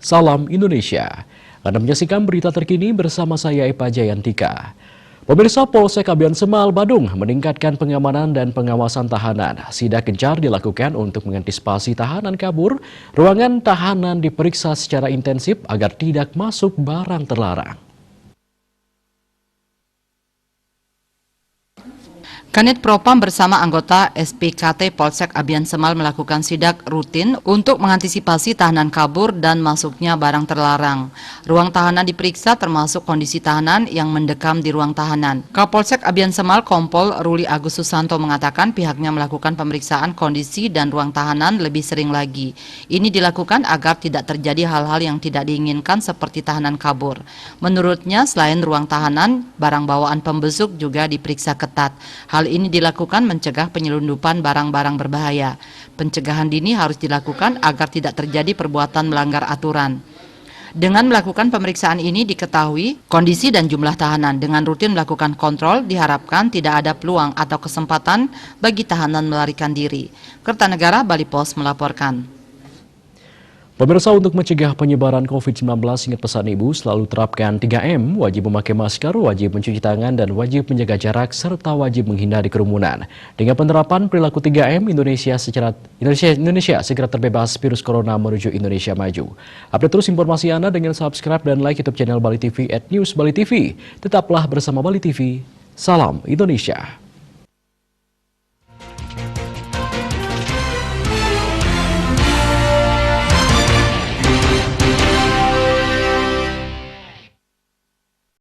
Salam Indonesia. Anda menyaksikan berita terkini bersama saya Epa Jayantika. Pemirsa, Polsek Abian Semal, Badung meningkatkan pengamanan dan pengawasan tahanan. Sidak gencar dilakukan untuk mengantisipasi tahanan kabur. Ruangan tahanan diperiksa secara intensif agar tidak masuk barang terlarang. Kanit Propam bersama anggota SPKT Polsek Abian Semal melakukan sidak rutin untuk mengantisipasi tahanan kabur dan masuknya barang terlarang. Ruang tahanan diperiksa termasuk kondisi tahanan yang mendekam di ruang tahanan. Kapolsek Abian Semal Kompol Ruli Agus Susanto mengatakan pihaknya melakukan pemeriksaan kondisi dan ruang tahanan lebih sering lagi. Ini dilakukan agar tidak terjadi hal-hal yang tidak diinginkan seperti tahanan kabur. Menurutnya, selain ruang tahanan, barang bawaan pembesuk juga diperiksa ketat. Hal ini dilakukan mencegah penyelundupan barang-barang berbahaya. Pencegahan dini harus dilakukan agar tidak terjadi perbuatan melanggar aturan. Dengan melakukan pemeriksaan ini diketahui kondisi dan jumlah tahanan. Dengan rutin melakukan kontrol diharapkan tidak ada peluang atau kesempatan bagi tahanan melarikan diri. Kertanegara Bali Pos melaporkan. Pemirsa, untuk mencegah penyebaran COVID-19, ingat pesan ibu selalu terapkan 3M, wajib memakai masker, wajib mencuci tangan, dan wajib menjaga jarak, serta wajib menghindari kerumunan. Dengan penerapan perilaku 3M, Indonesia segera terbebas virus corona menuju Indonesia maju. Update terus informasi Anda dengan subscribe dan like YouTube channel Bali TV @newsbalitv. Tetaplah bersama Bali TV. Salam Indonesia.